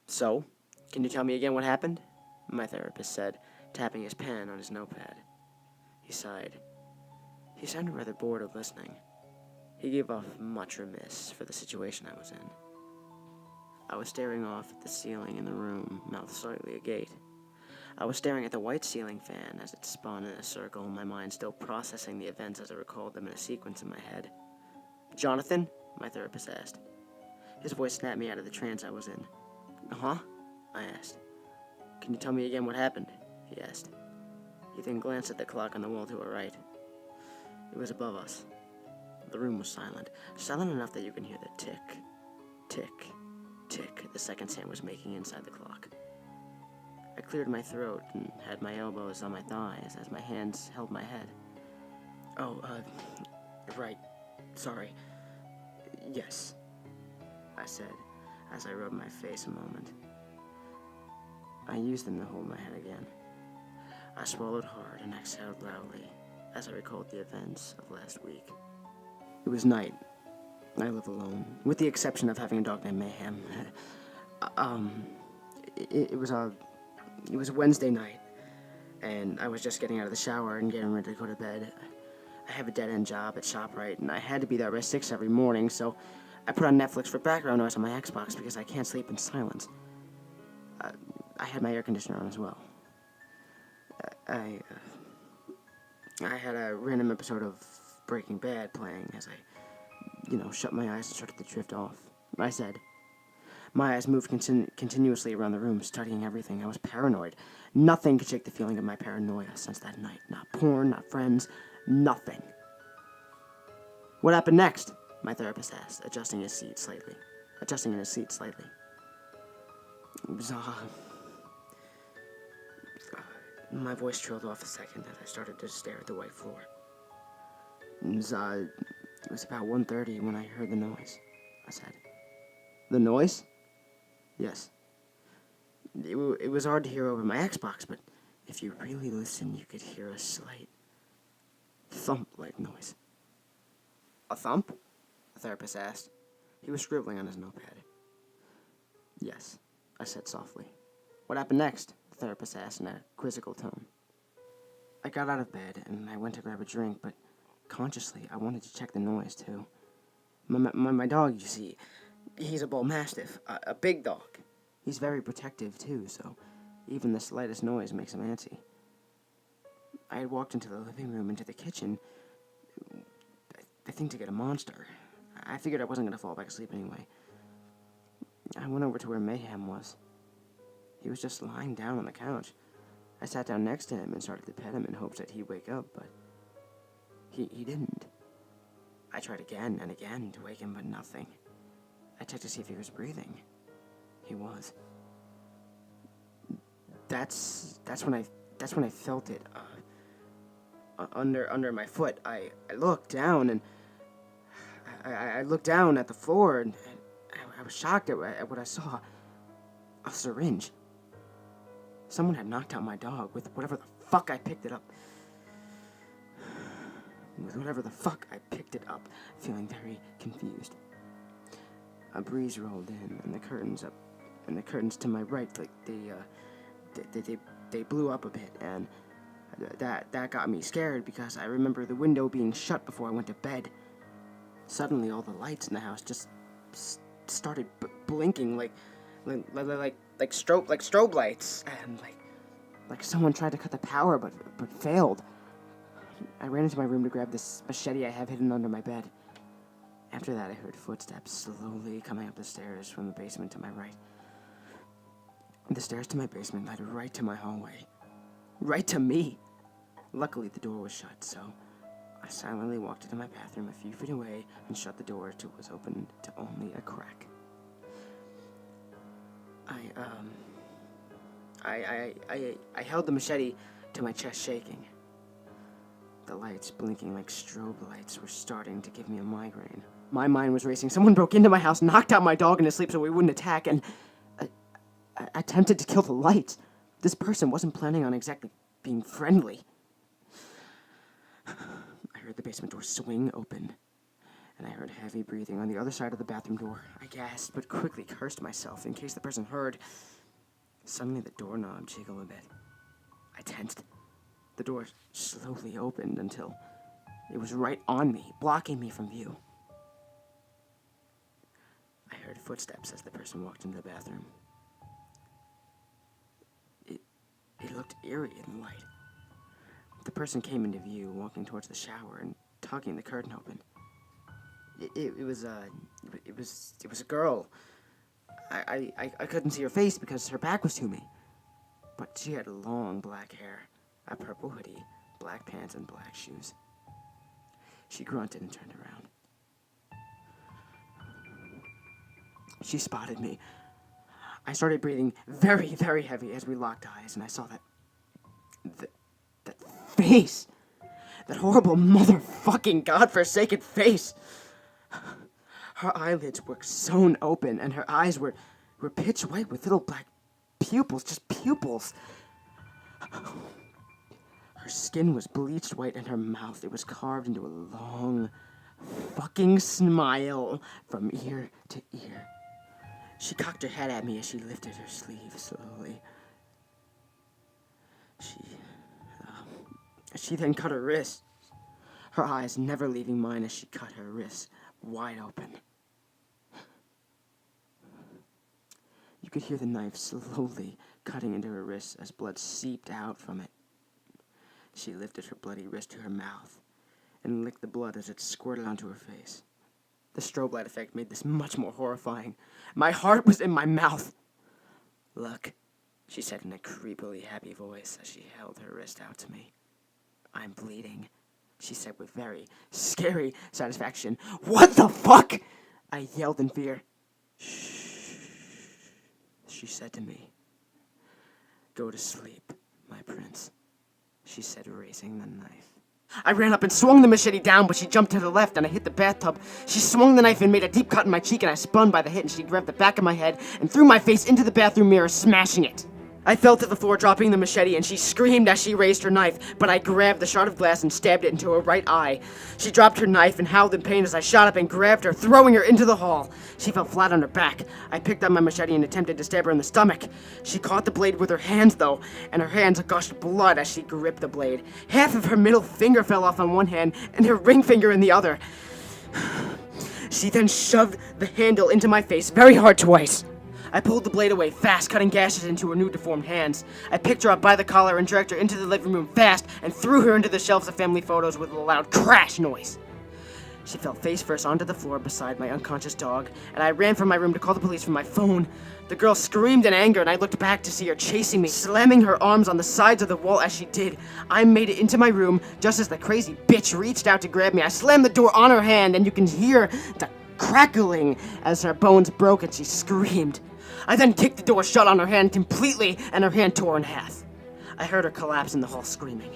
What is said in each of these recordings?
So, can you tell me again what happened? My therapist said, tapping his pen on his notepad. He sighed. He sounded rather bored of listening. He gave off much remiss for the situation I was in. I was staring off at the ceiling in the room, mouth slightly agape. I was staring at the white ceiling fan as it spun in a circle, my mind still processing the events as I recalled them in a sequence in my head. "Jonathan?" my therapist asked. His voice snapped me out of the trance I was in. "Huh?" I asked. "Can you tell me again what happened?" he asked. He then glanced at the clock on the wall to our right. It was above us. The room was silent enough that you can hear the tick, tick, tick the seconds hand was making inside the clock. I cleared my throat and had my elbows on my thighs as my hands held my head. Right. Sorry. Yes, I said, as I rubbed my face a moment. I used them to hold my head again. I swallowed hard and exhaled loudly as I recalled the events of last week. It was night. I live alone, with the exception of having a dog named Mayhem. It was a Wednesday night, and I was just getting out of the shower and getting ready to go to bed. I have a dead-end job at ShopRite, and I had to be there by 6 every morning, so I put on Netflix for background noise on my Xbox because I can't sleep in silence. I had my air conditioner on as well. I had a random episode of Breaking Bad playing as I, shut my eyes and started to drift off. I said. My eyes moved continuously around the room, studying everything. I was paranoid. Nothing could shake the feeling of my paranoia since that night. Not porn, not friends, nothing. "What happened next?" my therapist asked, adjusting in his seat slightly. It was, my voice trailed off a second as I started to stare at the white floor. It was about 1:30 when I heard the noise, I said. "The noise?" "Yes. It was hard to hear over my Xbox, but if you really listen, you could hear a slight thump-like noise." "A thump?" the therapist asked. He was scribbling on his notepad. "Yes," I said softly. "What happened next?" the therapist asked in a quizzical tone. I got out of bed and I went to grab a drink, but consciously I wanted to check the noise too. My dog, you see, he's a bull mastiff, a big dog. He's very protective too, so even the slightest noise makes him antsy. I had walked into the living room, into the kitchen, I think to get a monster. I figured I wasn't going to fall back asleep anyway. I went over to where Mayhem was. He was just lying down on the couch. I sat down next to him and started to pet him in hopes that he'd wake up, but he didn't. I tried again and again to wake him, but nothing. I checked to see if he was breathing. He was. That's when I felt it under my foot. I looked down and I looked down at the floor and I was shocked at what I saw. A syringe. Someone had knocked out my dog with whatever the fuck I picked it up. Feeling very confused. A breeze rolled in, and the curtains to my right, like they blew up a bit, and that got me scared because I remember the window being shut before I went to bed. Suddenly, all the lights in the house just started blinking like strobe lights, and like someone tried to cut the power but failed. I ran into my room to grab this machete I have hidden under my bed. After that, I heard footsteps slowly coming up the stairs from the basement to my right. The stairs to my basement led right to my hallway. Right to me! Luckily, the door was shut, so I silently walked into my bathroom a few feet away and shut the door till it was opened to only a crack. I held the machete to my chest, shaking. The lights, blinking like strobe lights, were starting to give me a migraine. My mind was racing. Someone broke into my house, knocked out my dog in his sleep so we wouldn't attack, and I attempted to kill the lights. This person wasn't planning on exactly being friendly. I heard the basement door swing open, and I heard heavy breathing on the other side of the bathroom door. I gasped, but quickly cursed myself in case the person heard. Suddenly, the doorknob jiggled a bit. I tensed. The door slowly opened until it was right on me, blocking me from view. I heard footsteps as the person walked into the bathroom. It looked eerie in the light. The person came into view, walking towards the shower and tugging the curtain open. It was a girl. I couldn't see her face because her back was to me. But she had long black hair, a purple hoodie, black pants, and black shoes. She grunted and turned around. She spotted me. I started breathing very, very heavy as we locked eyes, and I saw that face. That horrible motherfucking godforsaken face. Her eyelids were sewn open, and her eyes were pitch white with little black pupils, just pupils. Her skin was bleached white, and her mouth, it was carved into a long fucking smile from ear to ear. She cocked her head at me as she lifted her sleeve slowly. She then cut her wrist, her eyes never leaving mine as she cut her wrist wide open. You could hear the knife slowly cutting into her wrist as blood seeped out from it. She lifted her bloody wrist to her mouth and licked the blood as it squirted onto her face. The strobe light effect made this much more horrifying. My heart was in my mouth. "Look," she said in a creepily happy voice as she held her wrist out to me. "I'm bleeding," she said with very scary satisfaction. "What the fuck?" I yelled in fear. "Shh," she said to me. "Go to sleep, my prince," she said, raising the knife. I ran up and swung the machete down, but she jumped to the left and I hit the bathtub. She swung the knife and made a deep cut in my cheek, and I spun by the hit, and she grabbed the back of my head and threw my face into the bathroom mirror, smashing it. I fell to the floor, dropping the machete, and she screamed as she raised her knife, but I grabbed the shard of glass and stabbed it into her right eye. She dropped her knife and howled in pain as I shot up and grabbed her, throwing her into the hall. She fell flat on her back. I picked up my machete and attempted to stab her in the stomach. She caught the blade with her hands, though, and her hands gushed blood as she gripped the blade. Half of her middle finger fell off on one hand, and her ring finger in the other. She then shoved the handle into my face very hard twice. I pulled the blade away fast, cutting gashes into her new deformed hands. I picked her up by the collar and dragged her into the living room fast and threw her into the shelves of family photos with a loud crash noise. She fell face first onto the floor beside my unconscious dog, and I ran from my room to call the police from my phone. The girl screamed in anger, and I looked back to see her chasing me, slamming her arms on the sides of the wall as she did. I made it into my room just as the crazy bitch reached out to grab me. I slammed the door on her hand, and you can hear the crackling as her bones broke and she screamed. I then kicked the door shut on her hand completely, and her hand tore in half. I heard her collapse in the hall screaming.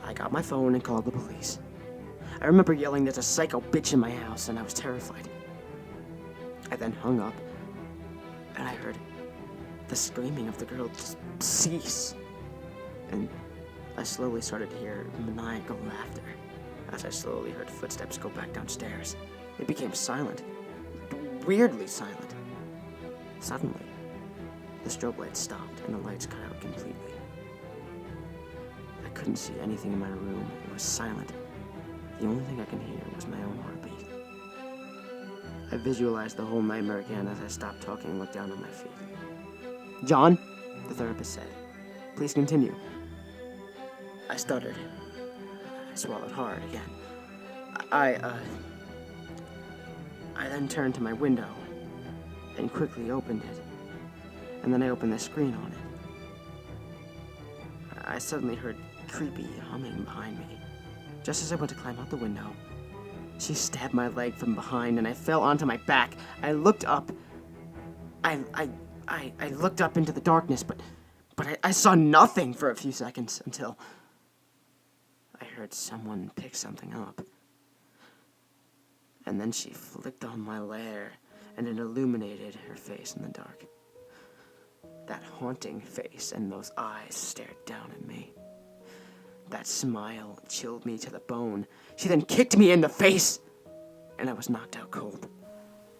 I got my phone and called the police. I remember yelling, "There's a psycho bitch in my house," and I was terrified. I then hung up, and I heard the screaming of the girl just cease. And I slowly started to hear maniacal laughter as I slowly heard footsteps go back downstairs. It became silent, weirdly silent. Suddenly, the strobe light stopped and the lights cut out completely. I couldn't see anything in my room. It was silent. The only thing I could hear was my own heartbeat. I visualized the whole nightmare again as I stopped talking and looked down on my feet. "John," the therapist said, "please continue." I stuttered. I swallowed hard again. I then turned to my window and quickly opened it, and then I opened the screen on it. I suddenly heard creepy humming behind me. Just as I went to climb out the window, she stabbed my leg from behind and I fell onto my back. I looked up. I looked up into the darkness, but I saw nothing for a few seconds until I heard someone pick something up. And then she flicked on my lair, and it illuminated her face in the dark. That haunting face and those eyes stared down at me. That smile chilled me to the bone. She then kicked me in the face, and I was knocked out cold.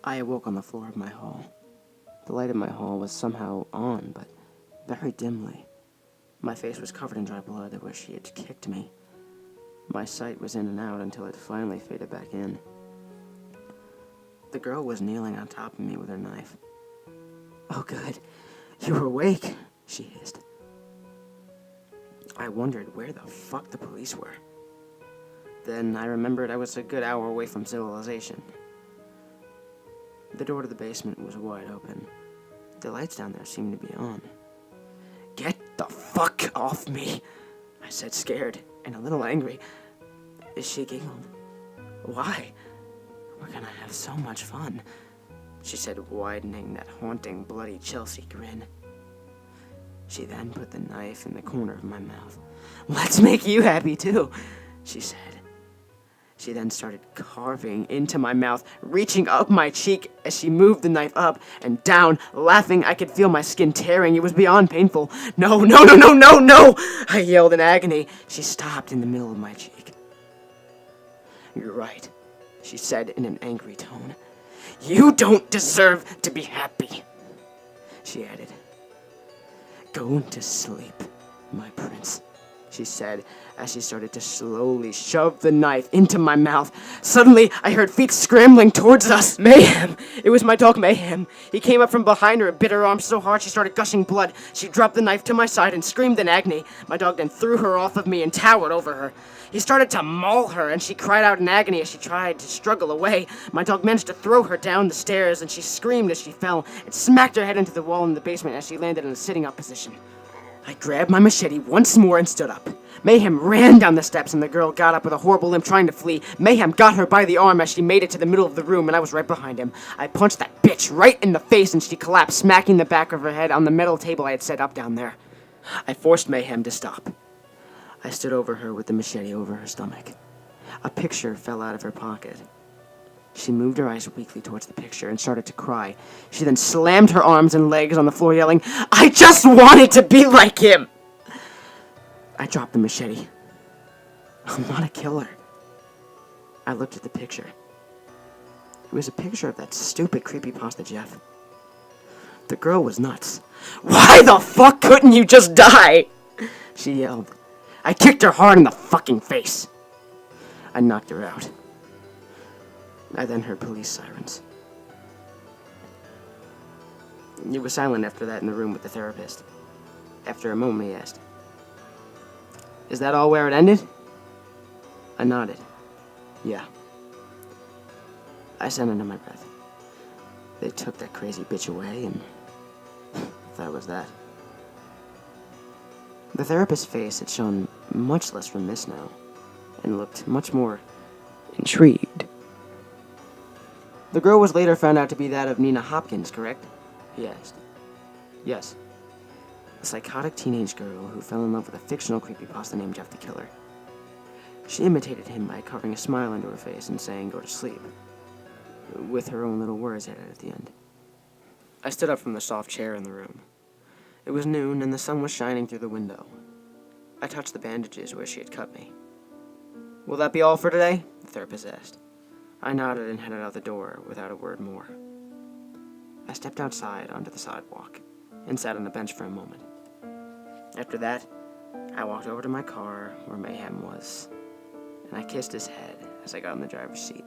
I awoke on the floor of my hall. The light in my hall was somehow on, but very dimly. My face was covered in dry blood where she had kicked me. My sight was in and out until it finally faded back in. The girl was kneeling on top of me with her knife. "Oh, good. You were awake," she hissed. I wondered where the fuck the police were. Then I remembered I was a good hour away from civilization. The door to the basement was wide open. The lights down there seemed to be on. "Get the fuck off me," I said, scared and a little angry. She giggled. "Why? We're gonna have so much fun," she said, widening that haunting, bloody Chelsea grin. She then put the knife in the corner of my mouth. "Let's make you happy too," she said. She then started carving into my mouth, reaching up my cheek as she moved the knife up and down. Laughing, I could feel my skin tearing. It was beyond painful. "No, no, no, no, no, no!" I yelled in agony. She stopped in the middle of my cheek. "You're right," she said in an angry tone. "You don't deserve to be happy," she added. "Go to sleep, my prince," she said as she started to slowly shove the knife into my mouth. Suddenly, I heard feet scrambling towards us. Mayhem! It was my dog Mayhem. He came up from behind her and bit her arm so hard she started gushing blood. She dropped the knife to my side and screamed in agony. My dog then threw her off of me and towered over her. He started to maul her, and she cried out in agony as she tried to struggle away. My dog managed to throw her down the stairs, and she screamed as she fell and smacked her head into the wall in the basement as she landed in a sitting-up position. I grabbed my machete once more and stood up. Mayhem ran down the steps, and the girl got up with a horrible limp trying to flee. Mayhem got her by the arm as she made it to the middle of the room, and I was right behind him. I punched that bitch right in the face, and she collapsed, smacking the back of her head on the metal table I had set up down there. I forced Mayhem to stop. I stood over her with the machete over her stomach. A picture fell out of her pocket. She moved her eyes weakly towards the picture and started to cry. She then slammed her arms and legs on the floor, yelling, "I just wanted to be like him!" I dropped the machete. I'm not a killer. I looked at the picture. It was a picture of that stupid creepypasta Jeff. The girl was nuts. "Why the fuck couldn't you just die?" she yelled. I kicked her hard in the fucking face. I knocked her out. I then heard police sirens. It was silent after that in the room with the therapist. After a moment, he asked, "Is that all where it ended?" I nodded. "Yeah." I said under my breath, "They took that crazy bitch away, and that was that." The therapist's face had shown much less remiss now, and looked much more intrigued. "The girl was later found out to be that of Nina Hopkins, correct?" he asked. "Yes. A psychotic teenage girl who fell in love with a fictional creepypasta named Jeff the Killer. She imitated him by carving a smile into her face and saying, 'Go to sleep,' with her own little words added at the end." I stood up from the soft chair in the room. It was noon, and the sun was shining through the window. I touched the bandages where she had cut me. "Will that be all for today?" the therapist asked. I nodded and headed out the door without a word more. I stepped outside onto the sidewalk and sat on a bench for a moment. After that, I walked over to my car where Mayhem was, and I kissed his head as I got in the driver's seat.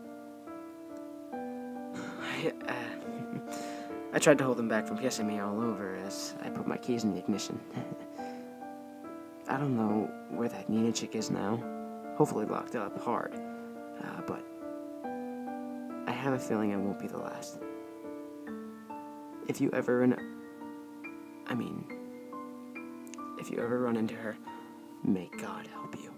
I tried to hold him back from kissing me all over as I put my keys in the ignition. I don't know where that Nina chick is now. Hopefully locked up hard. But I have a feeling it won't be the last. If you ever run into her, may God help you.